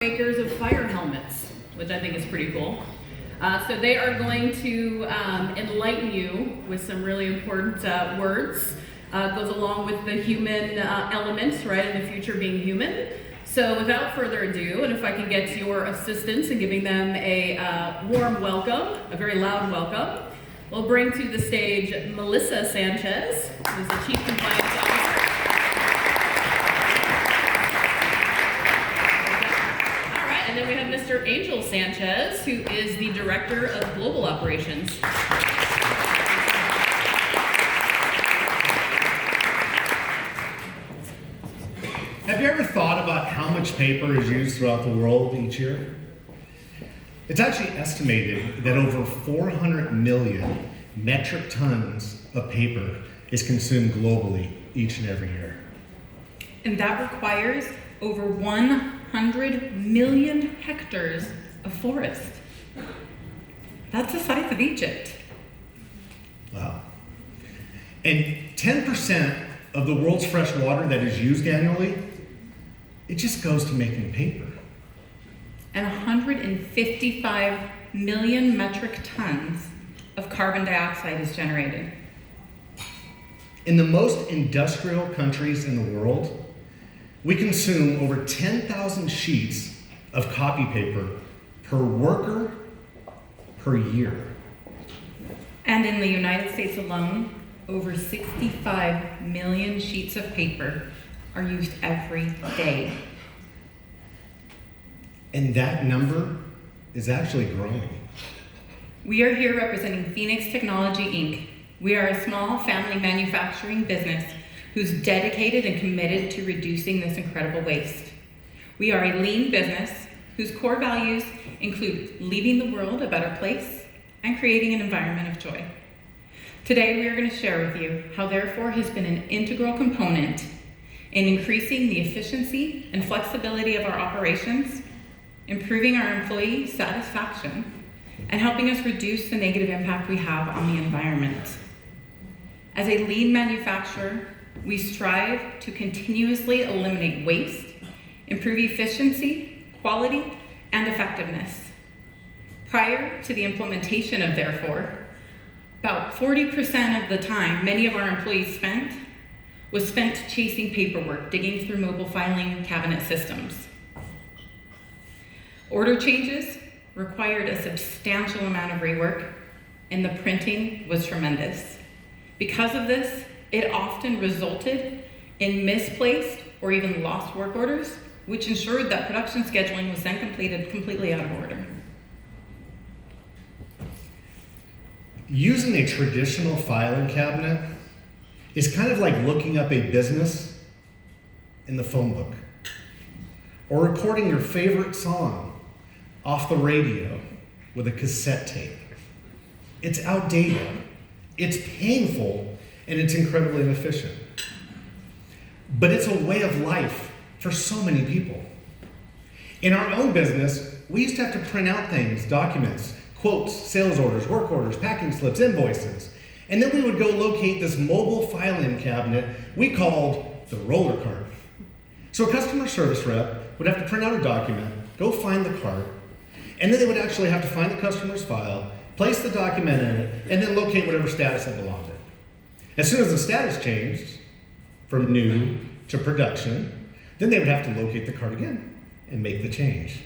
makers of fire helmets, which I think is pretty cool. So they are going to enlighten you with some really important words. Goes along with the human elements, right, in the future being human. So without further ado, and if I can get your assistance in giving them a warm welcome, a very loud welcome, we'll bring to the stage Melisa Sanchez, who's the Chief Compliance Officer. All right, and then we have Mr. Angel Sanchez, who is the Director of Global Operations. Have you ever thought about how much paper is used throughout the world each year? It's actually estimated that over 400 million metric tons of paper is consumed globally each and every year. And that requires over 100 million hectares of forest. That's the size of Egypt. Wow. And 10% of the world's fresh water that is used annually, it just goes to making paper. And 155 million metric tons of carbon dioxide is generated. In the most industrial countries in the world, we consume over 10,000 sheets of copy paper per worker per year. And in the United States alone, over 65 million sheets of paper are used every day. And that number is actually growing. We are here representing Phenix Technology, Inc. We are a small family manufacturing business who's dedicated and committed to reducing this incredible waste. We are a lean business whose core values include leaving the world a better place and creating an environment of joy. Today, we are going to share with you how Therefore has been an integral component in increasing the efficiency and flexibility of our operations, improving our employee satisfaction, and helping us reduce the negative impact we have on the environment. As a lean manufacturer, we strive to continuously eliminate waste, improve efficiency, quality, and effectiveness. Prior to the implementation of Therefore, about 40% of the time many of our employees spent was spent chasing paperwork, digging through mobile filing cabinet systems. Order changes required a substantial amount of rework, and the printing was tremendous. Because of this, it often resulted in misplaced or even lost work orders, which ensured that production scheduling was then completed completely out of order. Using a traditional filing cabinet is kind of like looking up a business in the phone book, or recording your favorite song off the radio with a cassette tape. It's outdated, it's painful, and it's incredibly inefficient. But it's a way of life for so many people. In our own business, we used to have to print out things, documents, quotes, sales orders, work orders, packing slips, invoices. And then we would go locate this mobile filing cabinet we called the roller cart. So a customer service rep would have to print out a document, go find the cart, and then they would actually have to find the customer's file, place the document in it, and then locate whatever status it belonged in. As soon as the status changed from new to production, then they would have to locate the cart again and make the change.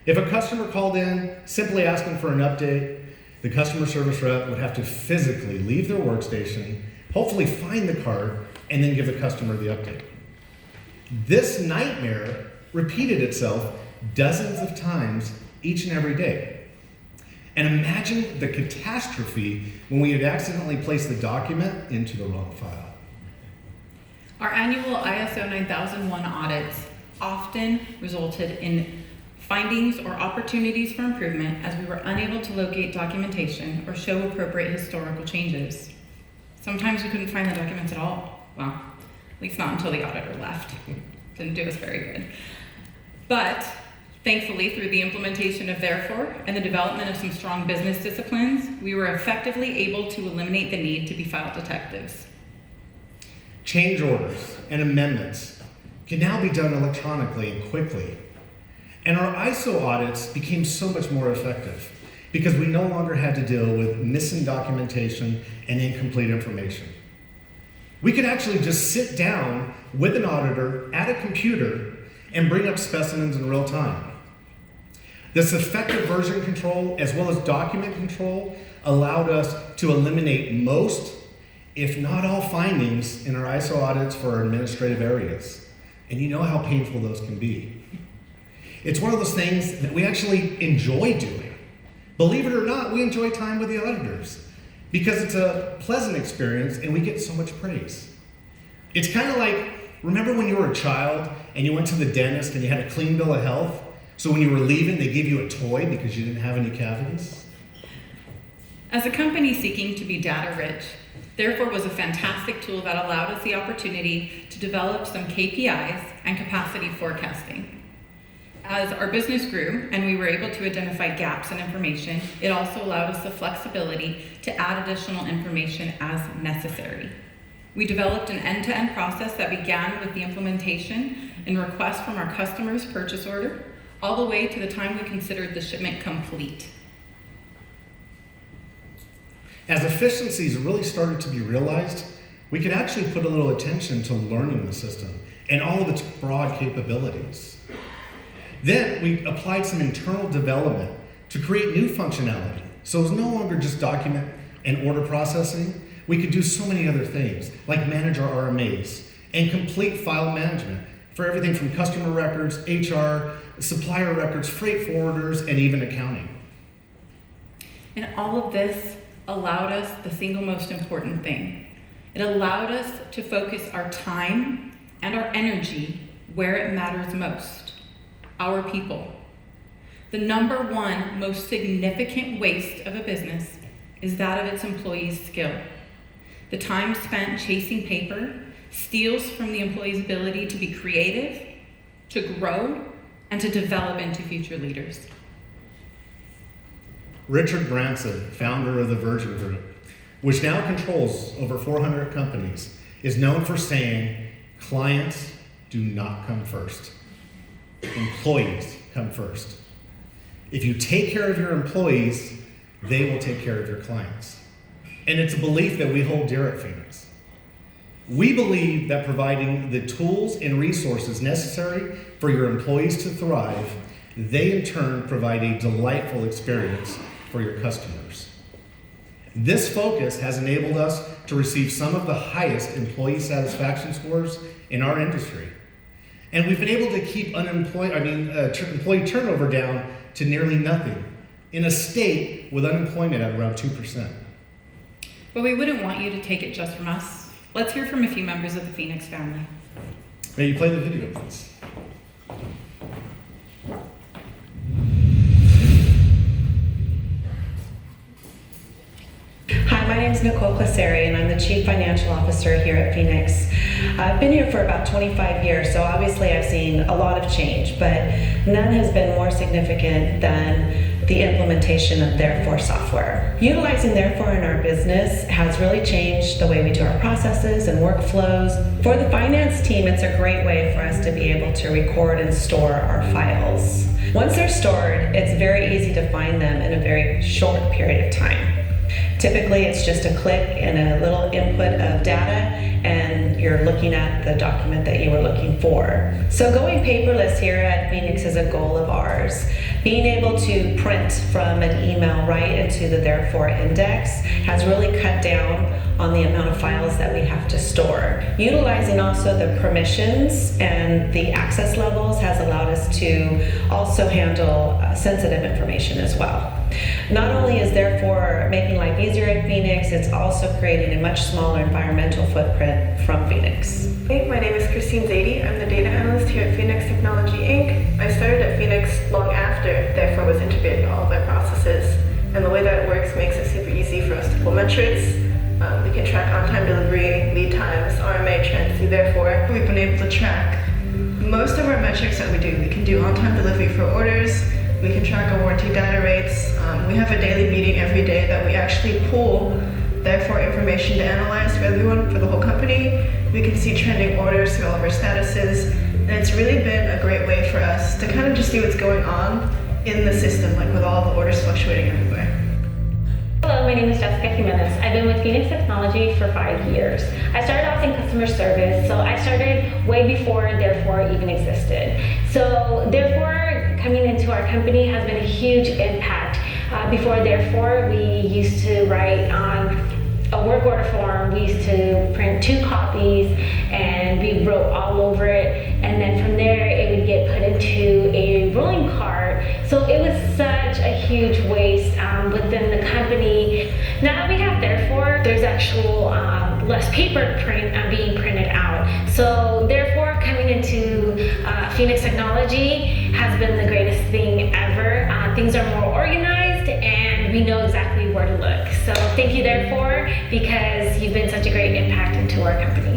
If a customer called in simply asking for an update, the customer service rep would have to physically leave their workstation, hopefully find the cart, and then give the customer the update. This nightmare repeated itself dozens of times each and every day. And imagine the catastrophe when we had accidentally placed the document into the wrong file. Our annual ISO 9001 audits often resulted in findings or opportunities for improvement as we were unable to locate documentation or show appropriate historical changes. Sometimes we couldn't find the documents at all. Well, at least not until the auditor left. Didn't do us very good. But thankfully, through the implementation of Therefore and the development of some strong business disciplines, we were effectively able to eliminate the need to be file detectives. Change orders and amendments can now be done electronically and quickly. And our ISO audits became so much more effective because we no longer had to deal with missing documentation and incomplete information. We could actually just sit down with an auditor at a computer and bring up specimens in real time. This effective version control, as well as document control, allowed us to eliminate most, if not all, findings in our ISO audits for our administrative areas. And you know how painful those can be. It's one of those things that we actually enjoy doing. Believe it or not, we enjoy time with the auditors because it's a pleasant experience and we get so much praise. It's kind of like, remember when you were a child and you went to the dentist and you had a clean bill of health? So when you were leaving, they gave you a toy because you didn't have any cavities? As a company seeking to be data rich, Therefore was a fantastic tool that allowed us the opportunity to develop some KPIs and capacity forecasting. As our business grew and we were able to identify gaps in information, it also allowed us the flexibility to add additional information as necessary. We developed an end-to-end process that began with the implementation and request from our customer's purchase order, all the way to the time we considered the shipment complete. As efficiencies really started to be realized, we could actually put a little attention to learning the system and all of its broad capabilities. Then we applied some internal development to create new functionality. So it was no longer just document and order processing. We could do so many other things, like manage our RMAs and complete file management for everything from customer records, HR, supplier records, freight forwarders, and even accounting. And all of this allowed us the single most important thing. It allowed us to focus our time and our energy where it matters most, our people. The number one most significant waste of a business is that of its employees' skill. The time spent chasing paper steals from the employee's ability to be creative, to grow, and to develop into future leaders. Richard Branson, founder of the Virgin Group, which now controls over 400 companies, is known for saying, clients do not come first. Employees come first. If you take care of your employees, they will take care of your clients. And it's a belief that we hold dear at Phenix. We believe that providing the tools and resources necessary for your employees to thrive, they in turn provide a delightful experience for your customers. This focus has enabled us to receive some of the highest employee satisfaction scores in our industry. And we've been able to keep employee turnover down to nearly nothing in a state with unemployment at around 2%. But we wouldn't want you to take it just from us. Let's hear from a few members of the Phenix family. May you play the video, please? Hi, my name is Nicole Claseri, and I'm the Chief Financial Officer here at Phenix. I've been here for about 25 years, so obviously I've seen a lot of change, but none has been more significant than the implementation of Therefore software. Utilizing Therefore in our business has really changed the way we do our processes and workflows. For the finance team, it's a great way for us to be able to record and store our files. Once they're stored, it's very easy to find them in a very short period of time. Typically, it's just a click and a little input of data, and you're looking at the document that you were looking for. So going paperless here at Phenix is a goal of ours. Being able to print from an email right into the Therefore index has really cut down on the amount of files that we have to store. Utilizing also the permissions and the access levels has allowed us to also handle sensitive information as well. Not only is Therefore making life easier at Phenix, it's also creating a much smaller environmental footprint from Phenix. Hey, my name is Christine Zadie. I'm the data analyst here at Phenix Technology, Inc. I started at Phenix long after Therefore was integrated in all of our processes. And the way that it works makes it super easy for us to pull metrics. We can track on-time delivery, lead times, RMA trends through Therefore. We've been able to track most of our metrics that we do. We can do on-time delivery for orders. We can track our warranty data rates. We have a daily meeting every day that we actually pull Therefore information to analyze for everyone, for the whole company. We can see trending orders through all of our statuses. And it's really been a great way for us to kind of just see what's going on in the system, like with all the orders fluctuating everywhere. Hello, my name is Jessica Jimenez. I've been with Phenix Technology for 5 years. I started off in customer service, so I started way before Therefore even existed. So Therefore coming into our company has been a huge impact. Before Therefore, we used to write on a work order form. We used to print 2 copies and we wrote all over it, and then from there it would get put into a rolling cart. So it was such a huge waste within the company. Now that we have Therefore, there's actual less paper being printed out. So Therefore coming into Phenix Technology has been the greatest thing ever. Things are more organized and we know exactly where to look. So thank you Therefore, because you've been such a great impact into our company.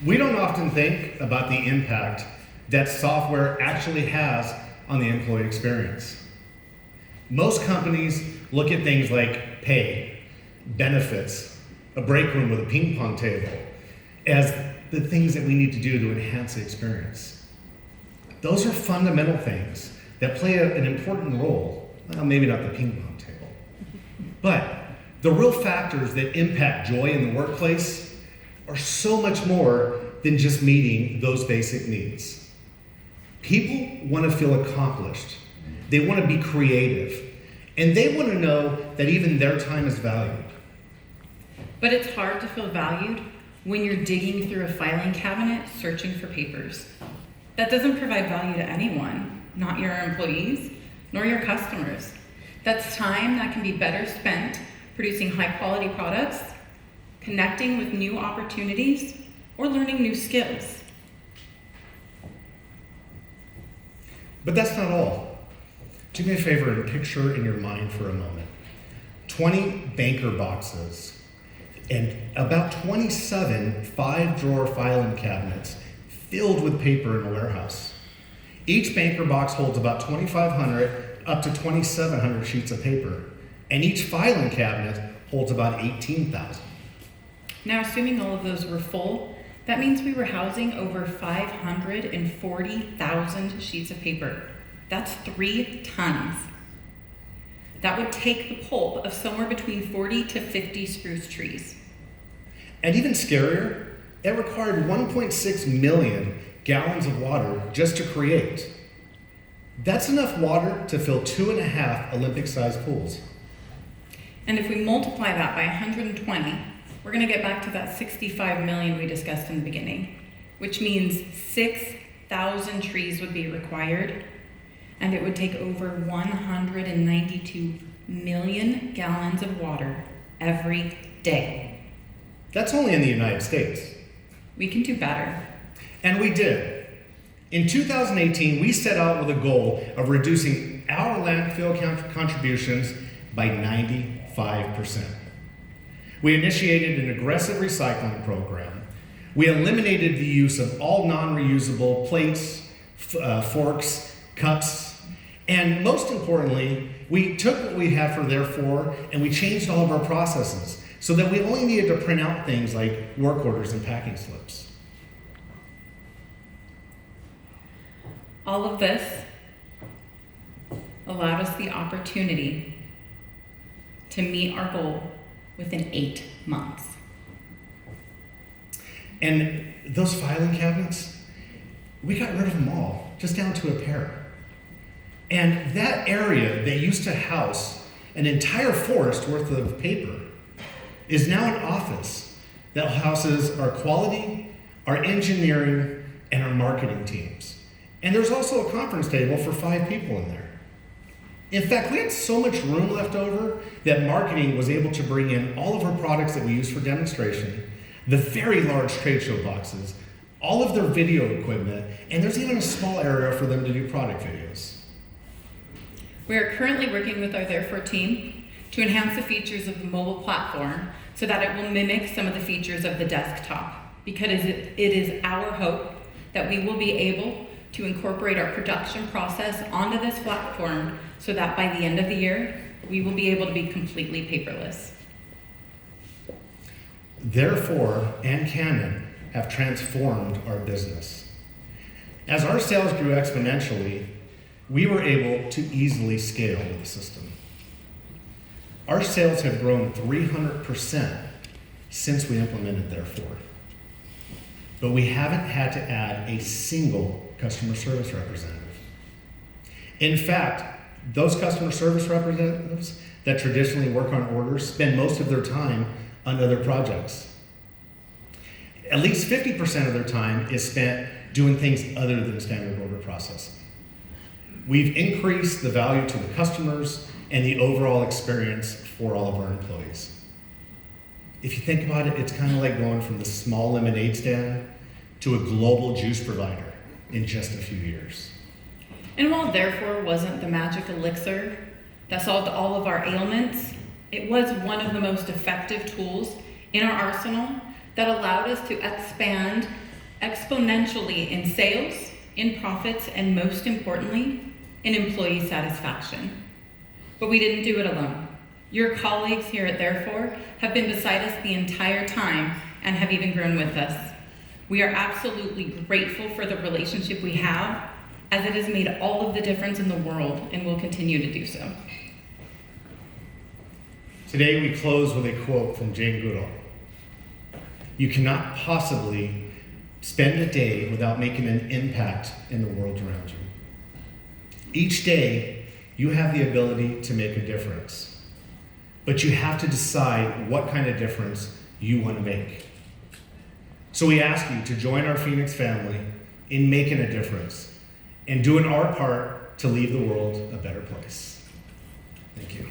We don't often think about the impact that software actually has on the employee experience. Most companies look at things like pay, benefits, a break room with a ping pong table as the things that we need to do to enhance the experience. Those are fundamental things that play an important role. Well, maybe not the ping pong table, but the real factors that impact joy in the workplace are so much more than just meeting those basic needs. People want to feel accomplished. They want to be creative. And they want to know that even their time is valued. But it's hard to feel valued when you're digging through a filing cabinet searching for papers. That doesn't provide value to anyone, not your employees, nor your customers. That's time that can be better spent producing high quality products, connecting with new opportunities, or learning new skills. But that's not all. Do me a favor and picture in your mind for a moment 20 banker boxes and about 27 5-drawer filing cabinets filled with paper in a warehouse. Each banker box holds about 2,500 up to 2,700 sheets of paper, and each filing cabinet holds about 18,000. Now, assuming all of those were full, that means we were housing over 540,000 sheets of paper. That's 3 tons. That would take the pulp of somewhere between 40 to 50 spruce trees. And even scarier, it required 1.6 million gallons of water just to create. That's enough water to fill 2.5 Olympic-sized pools. And if we multiply that by 120, we're going to get back to that 65 million we discussed in the beginning, which means 6,000 trees would be required, and it would take over 192 million gallons of water every day. That's only in the United States. We can do better. And we did. In 2018, we set out with a goal of reducing our landfill contributions by 95%. We initiated an aggressive recycling program. We eliminated the use of all non-reusable plates, forks, cups, and most importantly, we took what we had for Therefore and we changed all of our processes so that we only needed to print out things like work orders and packing slips. All of this allowed us the opportunity to meet our goal within 8 months. And those filing cabinets, we got rid of them all, just down to a pair. And that area that used to house an entire forest worth of paper is now an office that houses our quality, our engineering, and our marketing teams. And there's also a conference table for 5 people in there. In fact, we had so much room left over that marketing was able to bring in all of our products that we use for demonstration, the very large trade show boxes, all of their video equipment, and there's even a small area for them to do product videos. We are currently working with our Therefore team to enhance the features of the mobile platform so that it will mimic some of the features of the desktop, because it is our hope that we will be able to incorporate our production process onto this platform so that by the end of the year, we will be able to be completely paperless. Therefore, and Canon have transformed our business. As our sales grew exponentially, we were able to easily scale with the system. Our sales have grown 300% since we implemented Therefore. But we haven't had to add a single customer service representative. In fact, those customer service representatives that traditionally work on orders spend most of their time on other projects. At least 50% of their time is spent doing things other than standard order processing. We've increased the value to the customers and the overall experience for all of our employees. If you think about it, it's kind of like going from the small lemonade stand to a global juice provider in just a few years. And while Therefore wasn't the magic elixir that solved all of our ailments, it was one of the most effective tools in our arsenal that allowed us to expand exponentially in sales, in profits, and most importantly, in employee satisfaction. But we didn't do it alone. Your colleagues here at Therefore have been beside us the entire time and have even grown with us. We are absolutely grateful for the relationship we have, as it has made all of the difference in the world and will continue to do so. Today we close with a quote from Jane Goodall. You cannot possibly spend a day without making an impact in the world around you. Each day, you have the ability to make a difference, but you have to decide what kind of difference you want to make. So we ask you to join our Phenix family in making a difference and doing our part to leave the world a better place. Thank you.